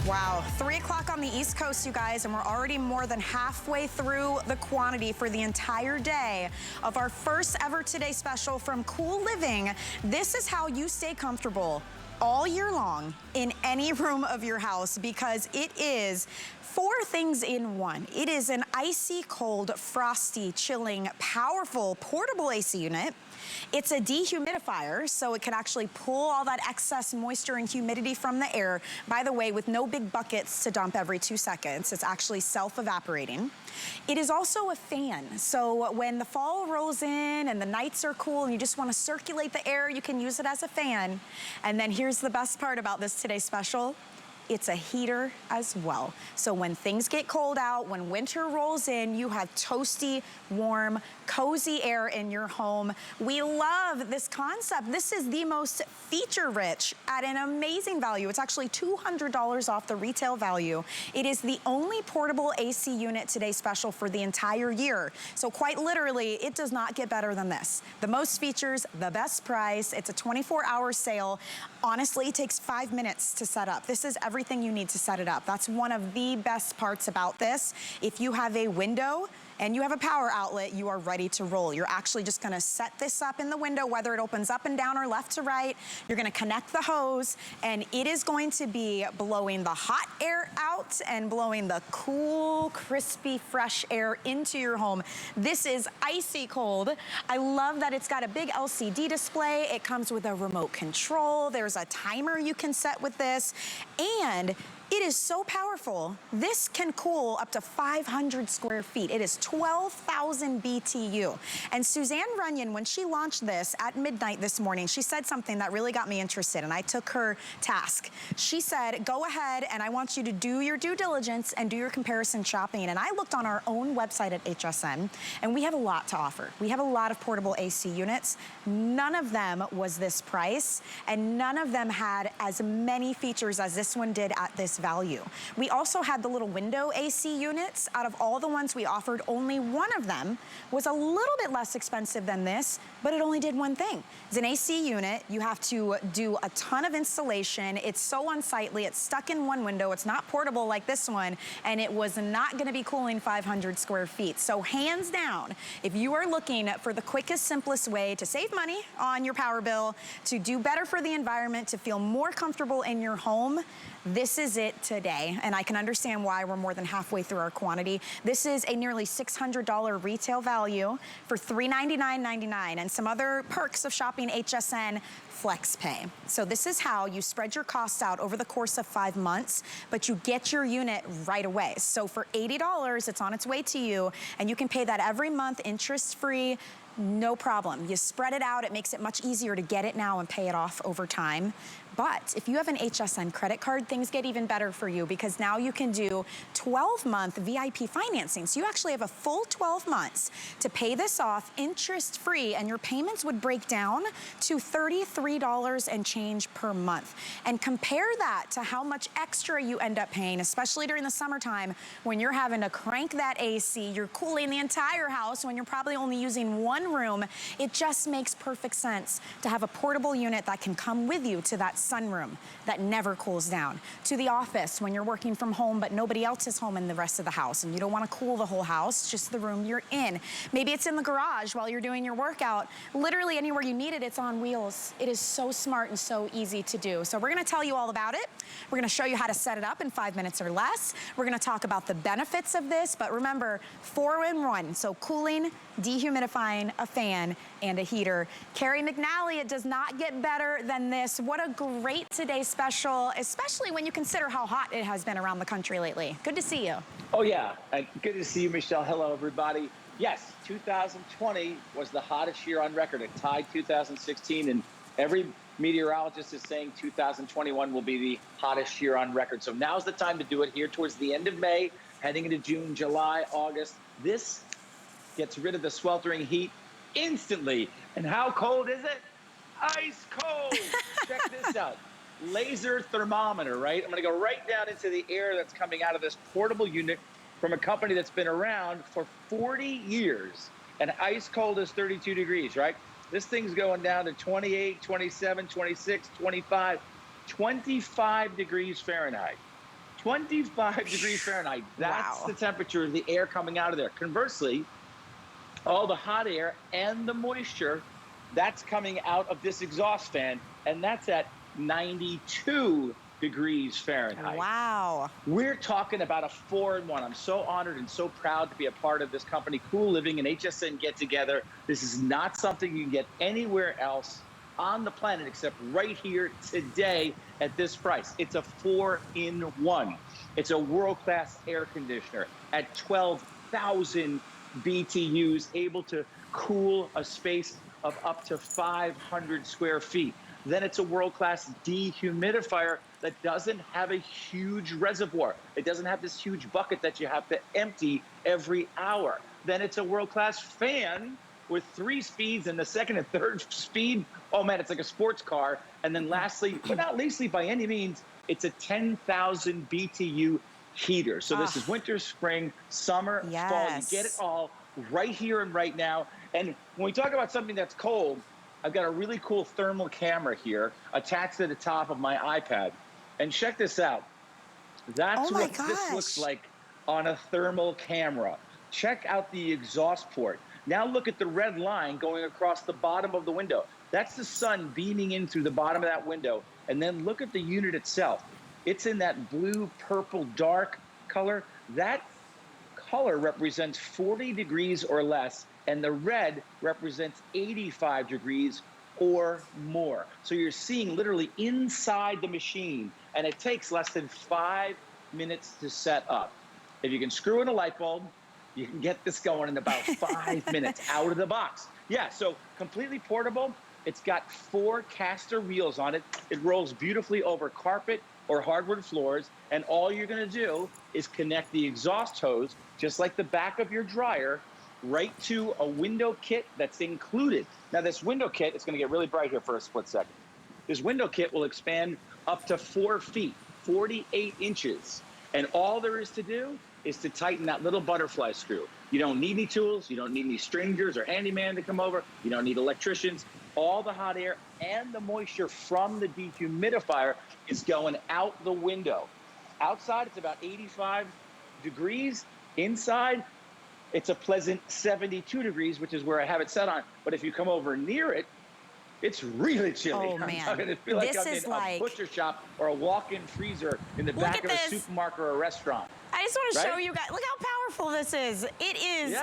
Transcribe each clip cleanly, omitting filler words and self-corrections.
Wow, 3 o'clock on the East Coast, you guys, and we're already more than halfway through the quantity for the entire day of our first ever Today Special from Cool Living. This is how you stay comfortable all year long in any room of your house, because it is 4 things in one. It is an icy cold, frosty, chilling, powerful, portable AC unit. It's a dehumidifier, so it can actually pull all that excess moisture and humidity from the air. By the way, with no big buckets to dump every 2 seconds. It's actually self-evaporating. It is also a fan, so when the fall rolls in and the nights are cool and you just want to circulate the air, you can use it as a fan. And then here's the best part about this Today Special. It's a heater as well. So when things get cold out, when winter rolls in, you have toasty, warm, cozy air in your home. We love this concept. This is the most feature-rich at an amazing value. It's actually $200 off the retail value. It is the only portable AC unit Today Special for the entire year. So quite literally, it does not get better than this. The most features, the best price. It's a 24-hour sale. Honestly, it takes 5 minutes to set up. This is everything you need to set it up. That's one of the best parts about this. If you have a window and you have a power outlet, you are ready to roll. You're actually just gonna set this up in the window, whether it opens up and down or left to right. You're gonna connect the hose, and it is going to be blowing the hot air out and blowing the cool, crispy, fresh air into your home. This is icy cold. I love that it's got a big LCD display. It comes with a remote control. There's a timer you can set with this, and it is so powerful. This can cool up to 500 square feet. It is 12,000 BTU. And Suzanne Runyon, when she launched this at midnight this morning, she said something that really got me interested, and I took her task. She said, go ahead and I want you to do your due diligence and do your comparison shopping. And I looked on our own website at HSN, and we have a lot to offer. We have a lot of portable AC units. None of them was this price, and none of them had as many features as this one did at this value. We also had the little window AC units. Out of all the ones we offered, only one of them was a little bit less expensive than this, but it only did one thing. It's an AC unit. You have to do a ton of installation. It's so unsightly. It's stuck in one window. It's not portable like this one, and it was not gonna be cooling 500 square feet. So hands down, if you are looking for the quickest, simplest way to save money on your power bill, to do better for the environment, to feel more comfortable in your home, this is it today, and I can understand why we're more than halfway through our quantity. This is a nearly $600 retail value for $399.99, and some other perks of shopping HSN: Flex Pay. So this is how you spread your costs out over the course of 5 months, but you get your unit right away. So for $80, it's on its way to you, and you can pay that every month interest-free. No problem. You spread it out. It makes it much easier to get it now and pay it off over time. But if you have an HSN credit card, things get even better for you, because now you can do 12-month VIP financing. So you actually have a full 12 months to pay this off interest-free, and your payments would break down to $33 and change per month. And compare that to how much extra you end up paying, especially during the summertime when you're having to crank that AC, you're cooling the entire house when you're probably only using one room. It just makes perfect sense to have a portable unit that can come with you to that sunroom that never cools down, to the office when you're working from home but nobody else is home in the rest of the house and you don't want to cool the whole house, just the room you're in. Maybe it's in the garage while you're doing your workout. Literally anywhere you need it, it's on wheels. It is so smart and so easy to do. So we're going to tell you all about it. We're going to show you how to set it up in 5 minutes or less. We're going to talk about the benefits of this, but remember, 4-in-1, so cooling, dehumidifying, a fan, and a heater. Carrie McNally, it does not get better than this. What a great Today Special, especially when you consider how hot it has been around the country lately. Good to see you. Oh yeah, good to see you, Michelle. Hello, everybody. Yes, 2020 was the hottest year on record. It tied 2016, and every meteorologist is saying 2021 will be the hottest year on record. So now's the time to do it, here towards the end of May, heading into June, July, August. This gets rid of the sweltering heat instantly. And how cold is it? Ice cold. Check this out. Laser thermometer, right? I'm going to go right down into the air that's coming out of this portable unit from a company that's been around for 40 years. And ice cold is 32 degrees, right? This thing's going down to 28, 27, 26, 25, 25 degrees Fahrenheit. 25 degrees Fahrenheit. That's Wow. the temperature of the air coming out of there. Conversely, all the hot air and the moisture, that's coming out of this exhaust fan, and that's at 92 degrees Fahrenheit. Wow. We're talking about a 4-in-1. I'm so honored and so proud to be a part of this company, Cool Living and HSN Get Together. This is not something you can get anywhere else on the planet except right here today at this price. It's a 4-in-1. It's a world-class air conditioner at 12,000 BTUs, able to cool a space of up to 500 square feet. Then it's a world-class dehumidifier that doesn't have a huge reservoir. It doesn't have this huge bucket that you have to empty every hour. Then it's a world-class fan with 3 speeds, and the second and third speed, oh man, it's like a sports car. And then lastly, but not leastly by any means, it's a 10,000 BTU heater. So this is winter, spring, summer, fall. You get it all right here and right now. And when we talk about something that's cold, I've got a really cool thermal camera here attached to the top of my iPad. And check this out. That's what this looks like on a thermal camera. Check out the exhaust port. Now look at the red line going across the bottom of the window. That's the sun beaming in through the bottom of that window. And then look at the unit itself. It's in that blue, purple, dark color. That color represents 40 degrees or less, and the red represents 85 degrees or more. So you're seeing literally inside the machine, and it takes less than 5 minutes to set up. If you can screw in a light bulb, you can get this going in about 5 minutes out of the box. Yeah, so completely portable. It's got 4 caster wheels on it. It rolls beautifully over carpet or hardwood floors, and all you're gonna do is connect the exhaust hose, just like the back of your dryer, right to a window kit that's included. Now this window kit, it's gonna get really bright here for a split second. This window kit will expand up to 4 feet, 48 inches. And all there is to do is to tighten that little butterfly screw. You don't need any tools, you don't need any stringers or handyman to come over, you don't need electricians. All the hot air and the moisture from the dehumidifier is going out the window. Outside, it's about 85 degrees. Inside, it's a pleasant 72 degrees, which is where I have it set on. But if you come over near it, it's really chilly. Oh, man. I'm gonna feel like This I'm is in like a butcher shop or a walk-in freezer in the back of a supermarket or a restaurant. I just want to show you guys, look how powerful this is. It is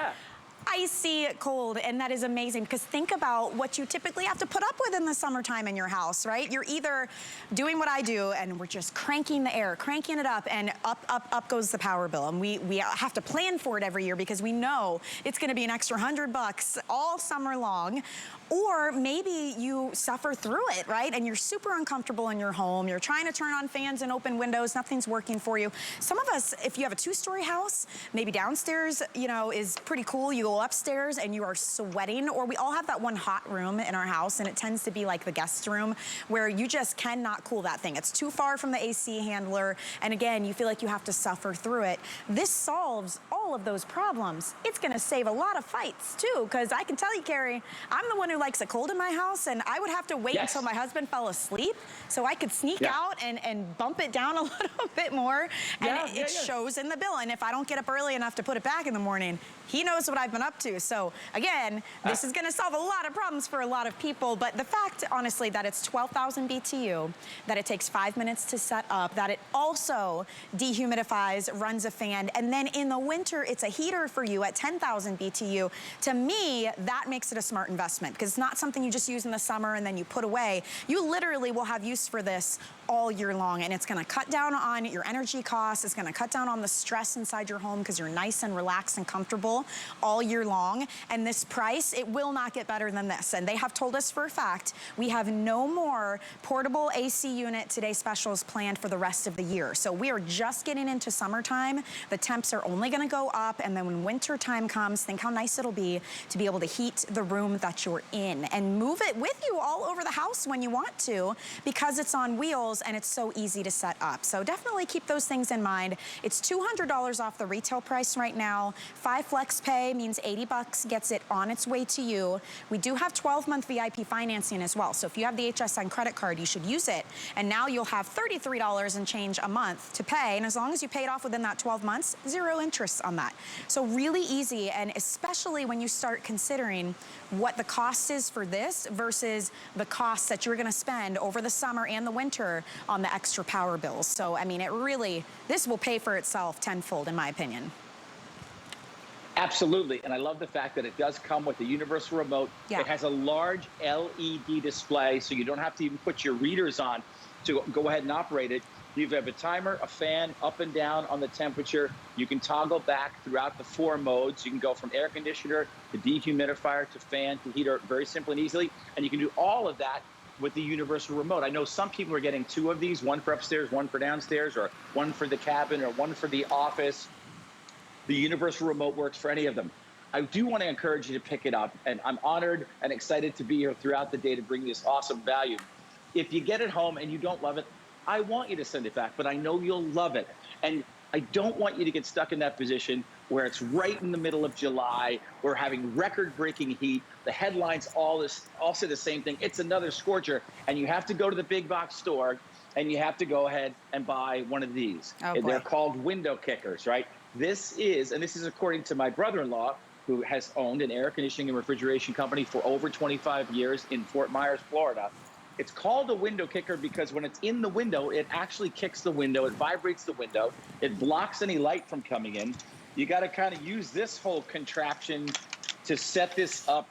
icy cold, and that is amazing, because think about what you typically have to put up with in the summertime in your house, right? You're either doing what I do, and we're just cranking the air, cranking it up, and up goes the power bill. And we have to plan for it every year because we know it's gonna be an extra $100 all summer long. Or maybe you suffer through it, right? And you're super uncomfortable in your home. You're trying to turn on fans and open windows. Nothing's working for you. Some of us, if you have a 2-story house, maybe downstairs, you know, is pretty cool. You go upstairs and you are sweating. Or we all have that one hot room in our house, and it tends to be like the guest room where you just cannot cool that thing. It's too far from the AC handler. And again, you feel like you have to suffer through it. This solves all of those problems. It's gonna save a lot of fights too, because I can tell you, Carrie, I'm the one who likes it cold in my house, and I would have to wait until my husband fell asleep so I could sneak out and bump it down a little bit more, and it shows in the bill. And if I don't get up early enough to put it back in the morning, he knows what I've been up to. So again, this is gonna solve a lot of problems for a lot of people, but the fact, honestly, that it's 12,000 BTU, that it takes 5 minutes to set up, that it also dehumidifies, runs a fan, and then in the winter, it's a heater for you at 10,000 BTU. To me, that makes it a smart investment, because it's not something you just use in the summer and then you put away. You literally will have use for this all year long, and it's gonna cut down on your energy costs. It's gonna cut down on the stress inside your home because you're nice and relaxed and comfortable all year long. And this price, it will not get better than this. And they have told us for a fact, we have no more portable AC unit today specials planned for the rest of the year. So we are just getting into summertime. The temps are only gonna go up, and then when winter time comes, think how nice it'll be to be able to heat the room that you're in and move it with you all over the house when you want to, because it's on wheels and it's so easy to set up. So definitely keep those things in mind. It's $200 off the retail price right now. 5 flex pay means means $80 gets it on its way to you. We do have 12-month VIP financing as well. So if you have the HSN credit card, you should use it. And now you'll have $33 and change a month to pay. And as long as you pay it off within that 12 months, 0 interest on that. So really easy, and especially when you start considering what the cost is for this versus the cost that you're gonna spend over the summer and the winter on the extra power bills. So, I mean, this will pay for itself tenfold, in my opinion. Absolutely, and I love the fact that it does come with a universal remote. Yeah. It has a large LED display, so you don't have to even put your readers on to go ahead and operate it. You have a timer, a fan, up and down on the temperature. You can toggle back throughout the 4 modes. You can go from air conditioner to dehumidifier to fan to heater very simply and easily, and you can do all of that with the universal remote. I know some people are getting 2 of these, one for upstairs, one for downstairs, or one for the cabin, or one for the office. The universal remote works for any of them. I do want to encourage you to pick it up, and I'm honored and excited to be here throughout the day to bring this awesome value. If you get it home and you don't love it, I want you to send it back, but I know you'll love it. And I don't want you to get stuck in that position where it's right in the middle of July. We're having record-breaking heat. The headlines all say the same thing. It's another scorcher, and you have to go to the big box store, and you have to go ahead and buy one of these. Oh, they're called window kickers, right? This is according to my brother-in-law, who has owned an air conditioning and refrigeration company for over 25 years in Fort Myers, Florida. It's called a window kicker because when it's in the window, it actually kicks the window, it vibrates the window, it blocks any light from coming in. You got to kind of use this whole contraption to set this up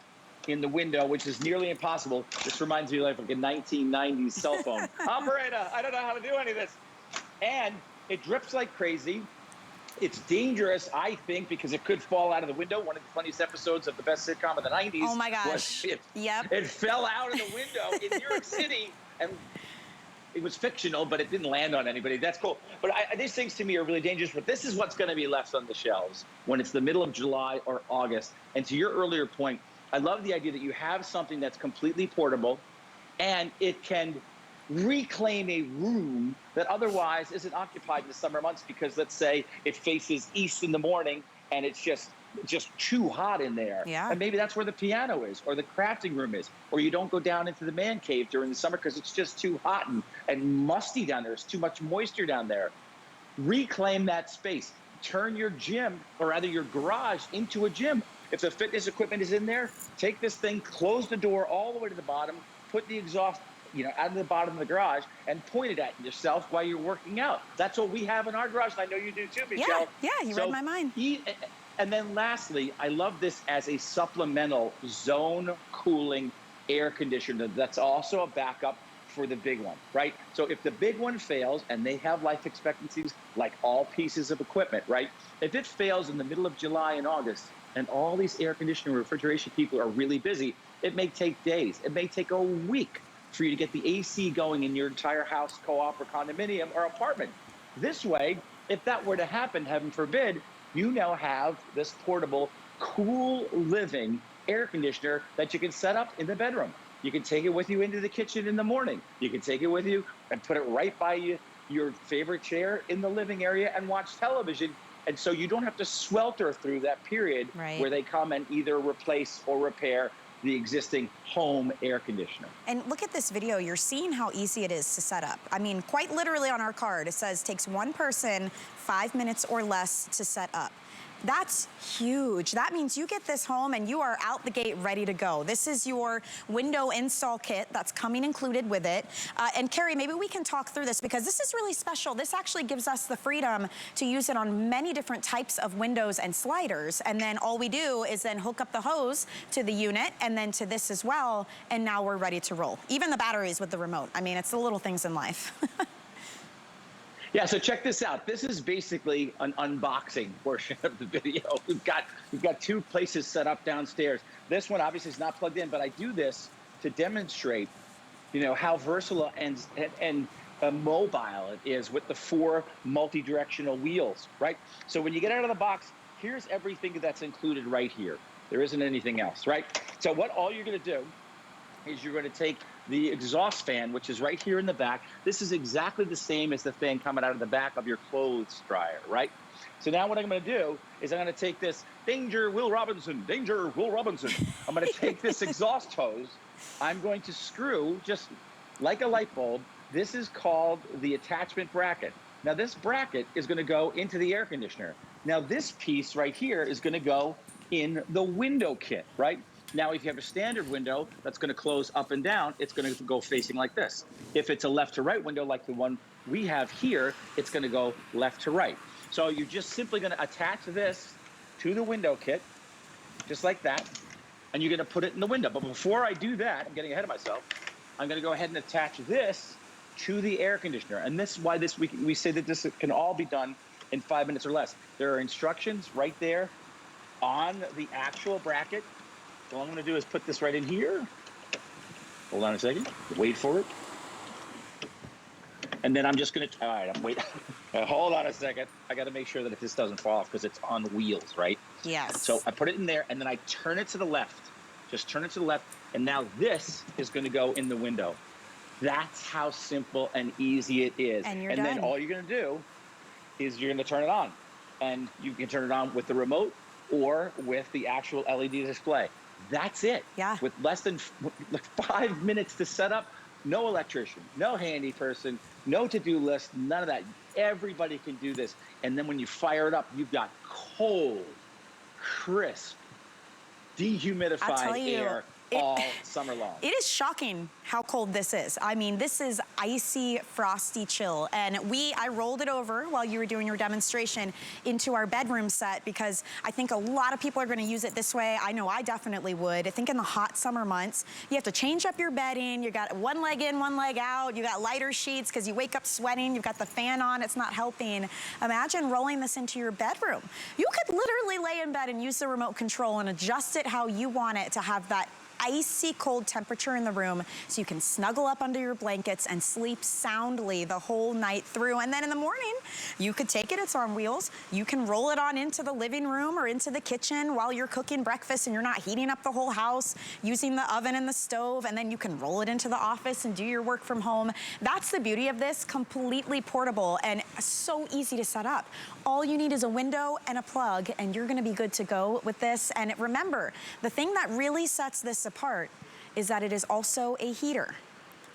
in the window, which is nearly impossible. This reminds me of like a 1990s cell phone. Operator, I don't know how to do any of this. And it drips like crazy. It's dangerous, I think, because it could fall out of the window. One of the funniest episodes of the best sitcom of the 90s. Oh my gosh. It fell out of the window in New York City, and it was fictional, but it didn't land on anybody. That's cool. But these things to me are really dangerous, but this is what's going to be left on the shelves when it's the middle of July or August. And to your earlier point, I love the idea that you have something that's completely portable, and it can reclaim a room that otherwise isn't occupied in the summer months because, let's say, it faces east in the morning and it's just too hot in there. Yeah. And maybe that's where the piano is or the crafting room is, or you don't go down into the man cave during the summer because it's just too hot and musty down there. It's too much moisture down there. Reclaim that space. Turn your gym, or rather your garage, into a gym. If the fitness equipment is in there, take this thing, close the door all the way to the bottom, put the exhaust out of the bottom of the garage and point it at yourself while you're working out. That's what we have in our garage, and I know you do too, Michelle. Yeah, you read my mind. And then lastly, I love this as a supplemental zone cooling air conditioner that's also a backup for the big one, right? So if the big one fails, and they have life expectancies like all pieces of equipment, right? If it fails in the middle of July and August, and all these air conditioning and refrigeration people are really busy, it may take days. It may take a week for you to get the AC going in your entire house, co-op, or condominium, or apartment. This way, if that were to happen, heaven forbid, you now have this portable, cool living air conditioner that you can set up in the bedroom. You can take it with you into the kitchen in the morning. You can take it with you and put it right by your favorite chair in the living area and watch television. And so you don't have to swelter through that period where they come and either replace or repair the existing home air conditioner. And look at this video. You're seeing how easy it is to set up. I mean, quite literally on our card, it says takes one person 5 minutes or less to set up. That's huge. That means you get this home and you are out the gate ready to go. This is your window install kit that's coming included with it. And Carrie, maybe we can talk through this because this is really special. This actually gives us the freedom to use it on many different types of windows and sliders. And then all we do is then hook up the hose to the unit and then to this as well. And now we're ready to roll. Even the batteries with the remote. I mean, it's the little things in life. Yeah, so check this out. This is basically an unboxing portion of the video. We've got 2 places set up downstairs. This one obviously is not plugged in, but I do this to demonstrate, how versatile and mobile it is with the 4 multi-directional wheels, right? So when you get out of the box, here's everything that's included right here. There isn't anything else, right? So all you're going to do is you're going to take the exhaust fan, which is right here in the back. This is exactly the same as the fan coming out of the back of your clothes dryer, right? So now what I'm going to do is I'm going to take this, danger, Will Robinson, danger, Will Robinson. I'm going to take this exhaust hose. I'm going to screw, just like a light bulb. This is called the attachment bracket. Now this bracket is going to go into the air conditioner. Now this piece right here is going to go in the window kit, right? Now, if you have a standard window that's going to close up and down, it's going to go facing like this. If it's a left to right window like the one we have here, it's going to go left to right. So you're just simply going to attach this to the window kit, just like that, and you're going to put it in the window. But before I do that, I'm getting ahead of myself, I'm going to go ahead and attach this to the air conditioner. And this is why we say that this can all be done in 5 minutes or less. There are instructions right there on the actual bracket. So all I'm going to do is put this right in here. Hold on a second. Wait for it. And then I'm just going to, all right, I'm waiting. Hold on a second. I got to make sure that if this doesn't fall off because it's on wheels, right? Yes. So I put it in there and then I turn it to the left. Just turn it to the left. And now this is going to go in the window. That's how simple and easy it is. And you're done. Then all you're going to do is you're going to turn it on. And you can turn it on with the remote or with the actual LED display. That's it. Yeah. With less than 5 minutes to set up, no electrician, no handy person, no to-do list, none of that. Everybody can do this. And then when you fire it up, you've got cold, crisp, dehumidified air all summer long. It is shocking how cold this is. I mean, this is icy, frosty chill. And I rolled it over while you were doing your demonstration into our bedroom set because I think a lot of people are gonna use it this way. I know I definitely would. I think in the hot summer months, you have to change up your bedding. You got one leg in, one leg out. You got lighter sheets because you wake up sweating. You've got the fan on, it's not helping. Imagine rolling this into your bedroom. You could literally lay in bed and use the remote control and adjust it how you want it to have that icy cold temperature in the room so you can snuggle up under your blankets and sleep soundly the whole night through. And then in the morning, you could take it, it's on wheels, you can roll it on into the living room or into the kitchen while you're cooking breakfast and you're not heating up the whole house using the oven and the stove, and then you can roll it into the office and do your work from home. That's the beauty of this, completely portable and so easy to set up. All you need is a window and a plug and you're gonna be good to go with this. And remember, the thing that really sets this apart is that it is also a heater.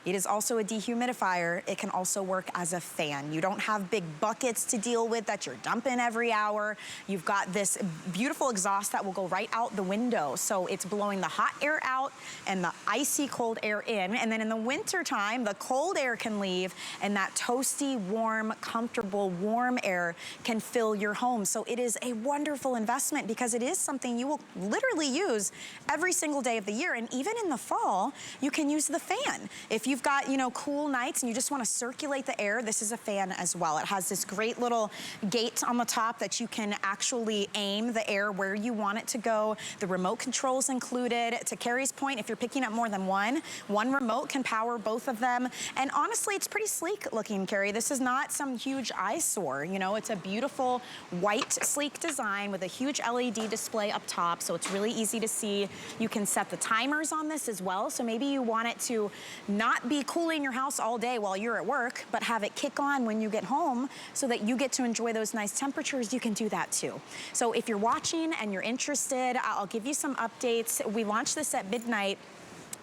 It is also a dehumidifier. It can also work as a fan. You don't have big buckets to deal with that you're dumping every hour. You've got this beautiful exhaust that will go right out the window. So it's blowing the hot air out and the icy cold air in. And then in the winter time, the cold air can leave and that toasty, warm, comfortable, warm air can fill your home. So it is a wonderful investment because it is something you will literally use every single day of the year. And even in the fall, you can use the fan. If you've got, you know, cool nights and you just want to circulate the air, this is a fan as well. It has this great little gate on the top that you can actually aim the air where you want it to go. The remote control's included. To Carrie's point, if you're picking up more than one remote can power both of them. And honestly, it's pretty sleek looking, Carrie. This is not some huge eyesore. You know, it's a beautiful white, sleek design with a huge LED display up top, so it's really easy to see. You can set the timers on this as well, so maybe you want it to not be cooling your house all day while you're at work, but have it kick on when you get home so that you get to enjoy those nice temperatures. You can do that too. So if you're watching and you're interested, I'll give you some updates. We launched this at midnight.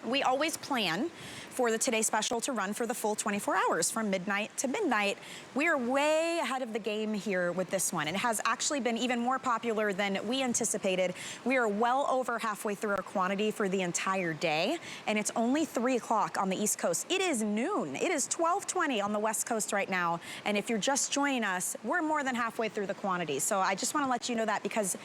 We always plan for the Today Special to run for the full 24 hours from midnight to midnight. We are way ahead of the game here with this one. It has actually been even more popular than we anticipated. We are well over halfway through our quantity for the entire day, and it's only 3 o'clock on the East Coast. It is noon. It is 12:20 on the West Coast right now, and if you're just joining us, we're more than halfway through the quantity. So I just want to let you know that because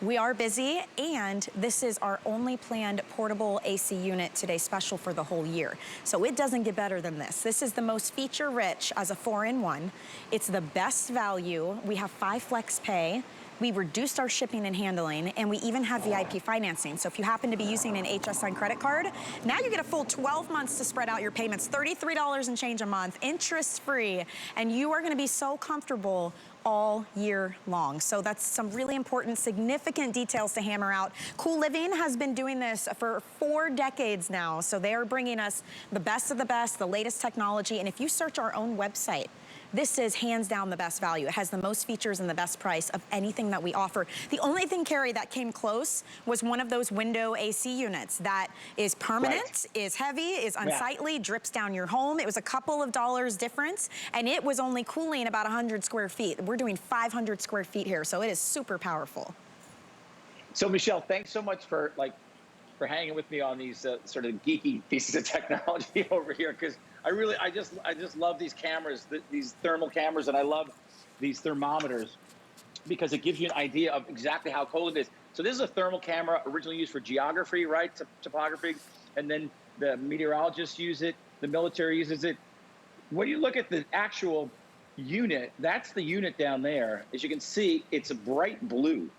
we are busy, and this is our only planned portable AC unit Today Special for the whole year. So it doesn't get better than this. This is the most feature-rich as a 4-in-1. It's the best value. We have 5 flex pay. We reduced our shipping and handling, and we even have VIP financing. So if you happen to be using an HSN credit card, now you get a full 12 months to spread out your payments, $33 and change a month, interest-free, and you are gonna be so comfortable all year long. So that's some really important, significant details to hammer out. Cool Living has been doing this for 4 decades now. So they are bringing us the best of the best, the latest technology. And if you search our own website, this is hands down the best value. It has the most features and the best price of anything that we offer. The only thing, Carrie, that came close was one of those window AC units that is permanent, is heavy, is unsightly, drips down your home. It was a couple of dollars difference, and it was only cooling about 100 square feet. We're doing 500 square feet here, so it is super powerful. So Michelle, thanks so much for hanging with me on these sort of geeky pieces of technology over here, because I just love these cameras, these thermal cameras, and I love these thermometers because it gives you an idea of exactly how cold it is. So this is a thermal camera originally used for geography, right, topography, and then the meteorologists use it, the military uses it. When you look at the actual unit, that's the unit down there. As you can see, it's a bright blue.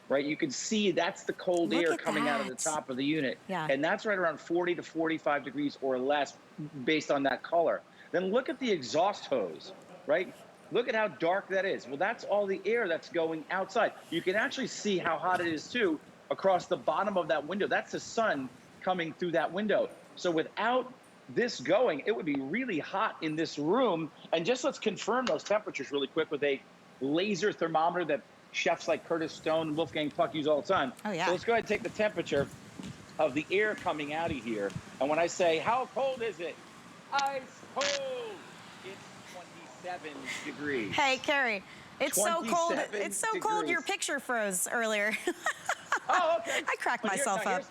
Right, you can see that's the cold air coming out of the top of the unit. Yeah. And that's right around 40 to 45 degrees or less based on that color. Then look at the exhaust hose, right? Look at how dark that is. Well, that's all the air that's going outside. You can actually see how hot it is too across the bottom of that window. That's the sun coming through that window. So without this going, it would be really hot in this room. And just let's confirm those temperatures really quick with a laser thermometer that chefs like Curtis Stone and Wolfgang Puck use all the time. Oh, yeah. So let's go ahead and take the temperature of the air coming out of here. And when I say, how cold is it? Ice cold. It's 27 degrees. Hey, Carrie, it's so cold. It's so cold your degrees. picture froze earlier. Oh, okay. I cracked myself up.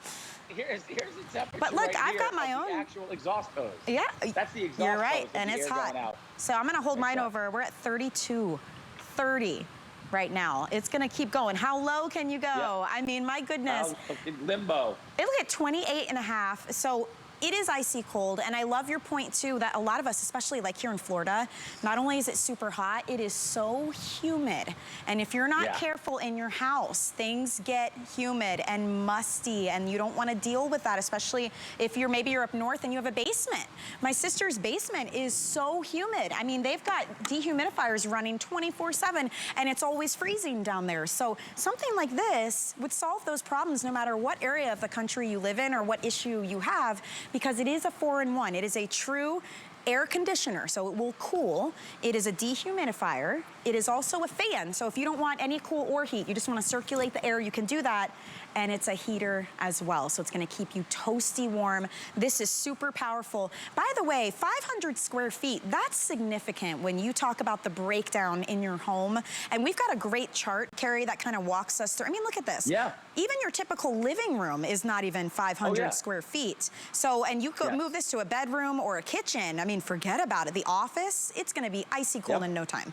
Here's the temperature. But look, right I've got my own. The actual exhaust hose. Yeah. That's the exhaust You're right, hose and it's hot. So I'm gonna hold mine over. We're at 32, 30. Right now. It's gonna keep going. How low can you go? Yep. I mean, my goodness. Limbo. It'll get 28 and a half. So it is icy cold, and I love your point too that a lot of us, especially like here in Florida, not only is it super hot, it is so humid. And if you're not careful in your house, things get humid and musty, and you don't want to deal with that, especially if maybe you're up north and you have a basement. My sister's basement is so humid. I mean, they've got dehumidifiers running 24/7, and it's always freezing down there. So something like this would solve those problems no matter what area of the country you live in or what issue you have, because it is a 4-in-1. It is a true air conditioner, so it will cool. It is a dehumidifier. It is also a fan, so if you don't want any cool or heat, you just want to circulate the air, you can do that. And it's a heater as well, so it's going to keep you toasty warm. This is super powerful. By the way, 500 square feet, that's significant when you talk about the breakdown in your home. And we've got a great chart, Carrie, that kind of walks us through. I mean, look at this. Yeah. Even your typical living room is not even 500 square feet. So, and you could move this to a bedroom or a kitchen. I mean, forget about it. The office, it's going to be icy cold in no time.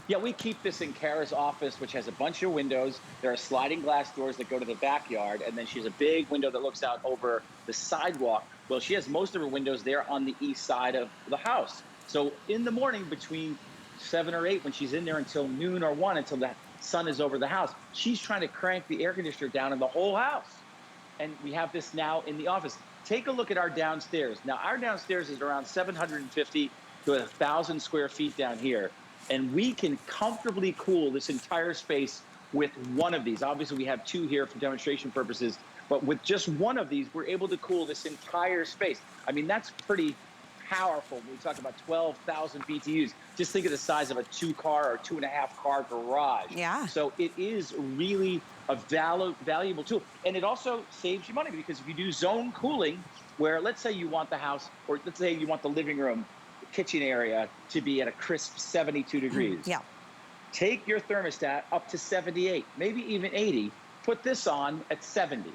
Yeah, we keep this in Kara's office, which has a bunch of windows. There are sliding glass doors that go to the backyard, and then she has a big window that looks out over the sidewalk. Well, she has most of her windows there on the east side of the house. So in the morning between 7 or 8, when she's in there until noon or 1, until the sun is over the house, she's trying to crank the air conditioner down in the whole house. And we have this now in the office. Take a look at our downstairs. Now, our downstairs is around 750 to 1,000 square feet down here. And we can comfortably cool this entire space with one of these. Obviously, we have 2 here for demonstration purposes, but with just one of these, we're able to cool this entire space. I mean, that's pretty powerful when we talk about 12,000 BTUs. Just think of the size of a 2-car or 2.5-car garage. Yeah. So it is really a valuable tool. And it also saves you money, because if you do zone cooling, where let's say you want the house, or let's say you want the living room, kitchen area to be at a crisp 72 degrees. Yeah. Take your thermostat up to 78, maybe even 80. Put this on at 70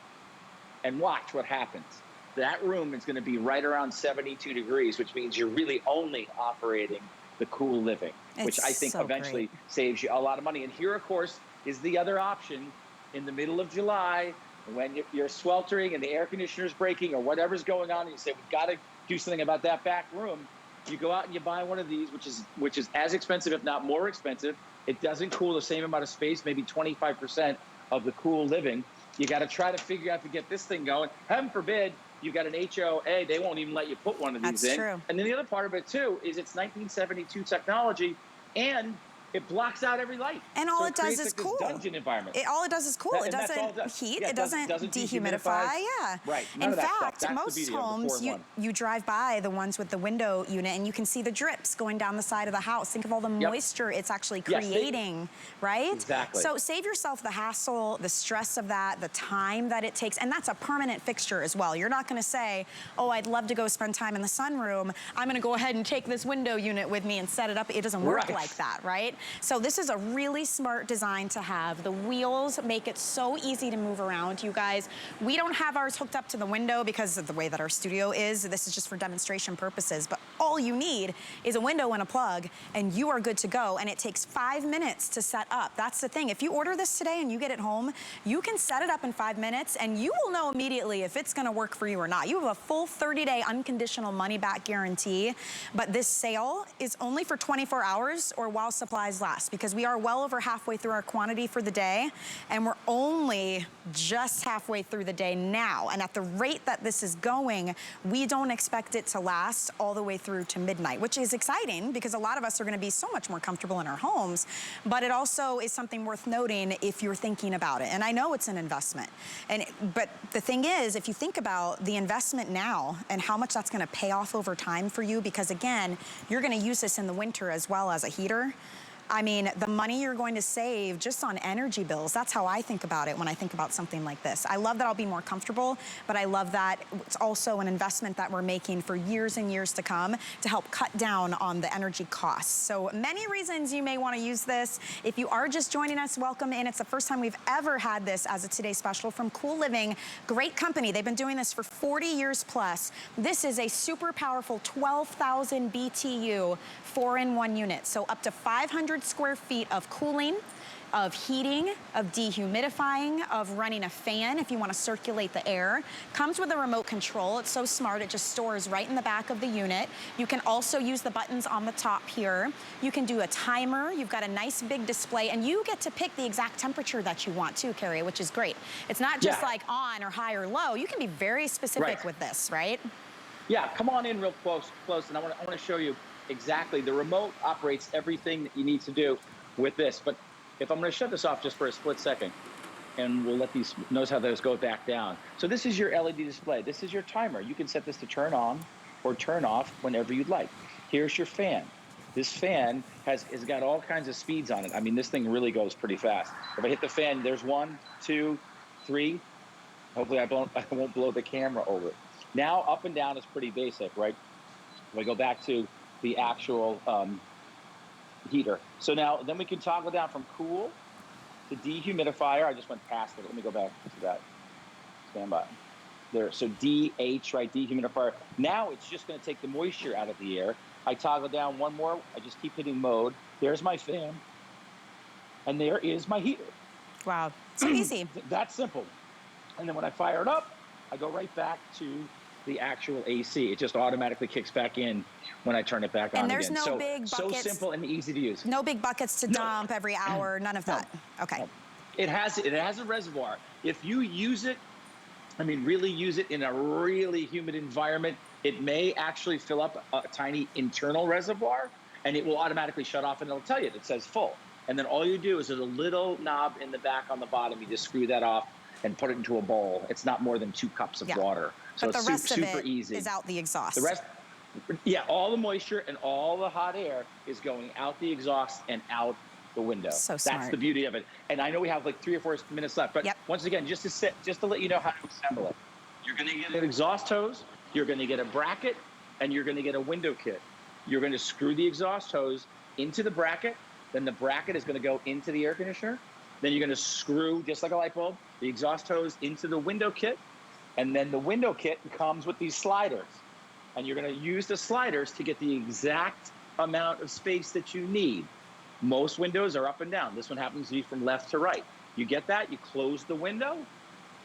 and watch what happens. That room is going to be right around 72 degrees, which means you're really only operating the cool living, which I think eventually saves you a lot of money. And here, of course, is the other option in the middle of July when you're sweltering and the air conditioner's breaking or whatever's going on, and you say, we've got to do something about that back room. You go out and you buy one of these, which is as expensive, if not more expensive. It doesn't cool the same amount of space, maybe 25% of the cool living. You got to try to figure out to get this thing going. Heaven forbid you got an HOA, they won't even let you put one of these in. True. And then the other part of it too is it's 1972 technology, and it blocks out every light. And all it does is cool. Dungeon environment. All it does is cool. It doesn't heat. It doesn't dehumidify. Yeah. Right. In fact, most homes, you drive by the ones with the window unit, and you can see the drips going down the side of the house. Think of all the moisture it's actually creating, right? Exactly. So save yourself the hassle, the stress of that, the time that it takes, and that's a permanent fixture as well. You're not going to say, oh, I'd love to go spend time in the sunroom. I'm going to go ahead and take this window unit with me and set it up. It doesn't work like that, right? So this is a really smart design to have. The wheels make it so easy to move around, you guys. We don't have ours hooked up to the window because of the way that our studio is. This is just for demonstration purposes, but all you need is a window and a plug, and you are good to go, and it takes 5 minutes to set up. That's the thing. If you order this today and you get it home, you can set it up in 5 minutes, and you will know immediately if it's gonna work for you or not. You have a full 30-day unconditional money-back guarantee, but this sale is only for 24 hours or while supplies last, because we are well over halfway through our quantity for the day, and we're only just halfway through the day now. And at the rate that this is going, we don't expect it to last all the way through to midnight, which is exciting because a lot of us are gonna be so much more comfortable in our homes, but it also is something worth noting if you're thinking about it. And I know it's an investment, but the thing is, if you think about the investment now and how much that's gonna pay off over time for you, because again, you're gonna use this in the winter as well as a heater. I mean, the money you're going to save just on energy bills, that's how I think about it when I think about something like this. I love that I'll be more comfortable, but I love that it's also an investment that we're making for years and years to come to help cut down on the energy costs. So many reasons you may want to use this. If you are just joining us, welcome in. It's the first time we've ever had this as a Today Special from Cool Living. Great company. They've been doing this for 40 years plus. This is a super powerful 12,000 BTU 4-in-1 unit. So up to 500 square feet of cooling, of heating, of dehumidifying, of running a fan if you want to circulate the air. Comes with a remote control. It's so smart. It just stores right in the back of the unit. You can also use the buttons on the top here. You can do a timer. You've got a nice big display, and you get to pick the exact temperature that you want too, Carrie, which is great. It's not just like on or high or low. You can be very specific with this, right? Yeah, come on in real close, and I want to show you exactly. The remote operates everything that you need to do with this. But if I'm going to shut this off just for a split second, and we'll let these, notice how those go back down. So this is your LED display. This is your timer. You can set this to turn on or turn off whenever you'd like. Here's your fan. This fan has got all kinds of speeds on it. I mean, this thing really goes pretty fast. If I hit the fan, there's 1, 2, 3. Hopefully I won't blow the camera over. Now up and down is pretty basic, right? If I go back to the actual heater. So now, then we can toggle down from cool to dehumidifier. I just went past it. Let me go back to that. Stand by. There. So DH, right? Dehumidifier. Now it's just going to take the moisture out of the air. I toggle down one more. I just keep hitting mode. There's my fan. And there is my heater. Wow. So easy. That's simple. And then when I fire it up, I go right back to the actual AC. It just automatically kicks back in when I turn it back on and there's again. No big buckets. So simple and easy to use. No big buckets to dump every hour, none of that. Okay. No. It has a reservoir. If you use it, I mean, really use it in a really humid environment, it may actually fill up a tiny internal reservoir, and it will automatically shut off, and it'll tell you, it says full. And then all you do is there's a little knob in the back on the bottom. You just screw that off and put it into a bowl. It's not more than 2 cups of water. So but the rest super of it easy. Is out the exhaust. The rest, all the moisture and all the hot air is going out the exhaust and out the window. So smart. That's the beauty of it. And I know we have like 3 or 4 minutes left, but once again, just to let you know how to assemble it. You're going to get an exhaust hose, you're going to get a bracket, and you're going to get a window kit. You're going to screw the exhaust hose into the bracket, then the bracket is going to go into the air conditioner. Then you're going to screw, just like a light bulb, the exhaust hose into the window kit. And then the window kit comes with these sliders. And you're going to use the sliders to get the exact amount of space that you need. Most windows are up and down. This one happens to be from left to right. You get that, you close the window,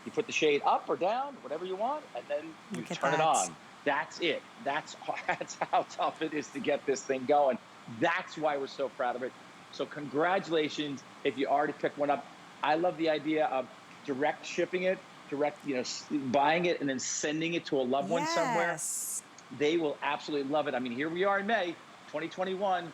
you put the shade up or down, whatever you want, and then you turn it on. That's it. That's how tough it is to get this thing going. That's why we're so proud of it. So congratulations if you already picked one up. I love the idea of direct shipping it, buying it and then sending it to a loved one somewhere. Yes. They will absolutely love it. I mean, here we are in May 2021.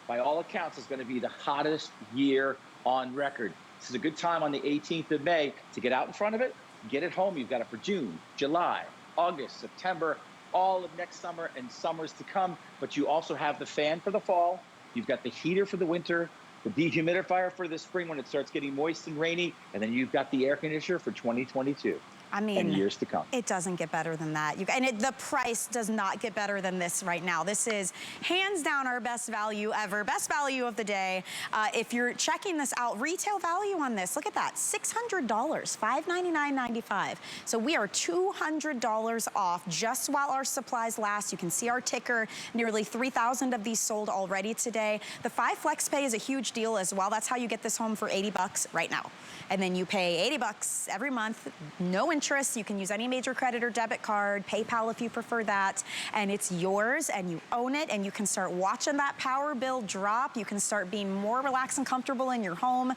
By all accounts, it's going to be the hottest year on record. This is a good time on the 18th of May to get out in front of it, get it home. You've got it for June, July, August, September, all of next summer and summers to come. But you also have the fan for the fall. You've got the heater for the winter, the dehumidifier for the spring when it starts getting moist and rainy, and then you've got the air conditioner for 2022. I mean, and years to come. It doesn't get better than that. The price does not get better than this right now. This is hands down our best value ever, best value of the day. If you're checking this out, retail value on this, look at that, $600, $599.95. So we are $200 off just while our supplies last. You can see our ticker, nearly 3,000 of these sold already today. The 5 Flex Pay is a huge deal as well. That's how you get this home for 80 bucks right now. And then you pay 80 bucks every month, no interest. You can use any major credit or debit card, PayPal if you prefer that, and it's yours and you own it, and you can start watching that power bill drop. You can start being more relaxed and comfortable in your home.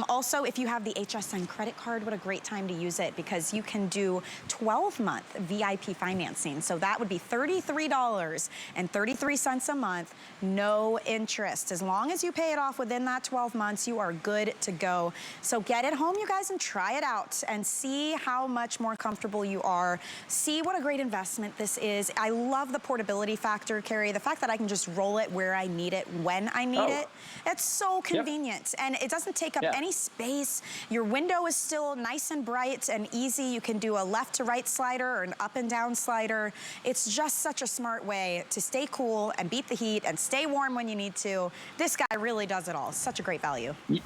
Also, if you have the HSN credit card, what a great time to use it, because you can do 12-month VIP financing. So that would be $33.33 a month, no interest. As long as you pay it off within that 12 months, you are good to go. So get it home, you guys, and try it out and see how much more comfortable you are. See what a great investment this is. I love the portability factor, Carrie. The fact that I can just roll it where I need it when I need it. It's so convenient. Yep. And it doesn't take up any space. Your window is still nice and bright and easy. You can do a left to right slider or an up and down slider. It's just such a smart way to stay cool and beat the heat and stay warm when you need to. This guy really does it all. Such a great value. Yeah.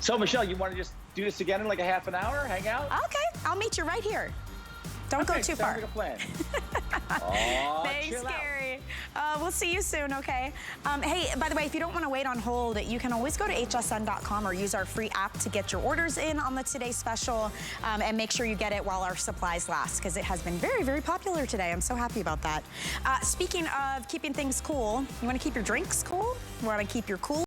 So, Michelle, you want to just do this again in like a half an hour, hang out? Okay, I'll meet you right here. Don't go too far. Sounds like a plan. Thanks, Gary. We'll see you soon, okay? Hey, by the way, if you don't want to wait on hold, you can always go to hsn.com or use our free app to get your orders in on the Today Special, and make sure you get it while our supplies last, because it has been very, very popular today. I'm so happy about that. Speaking of keeping things cool, you want to keep your drinks cool? You want to keep your cool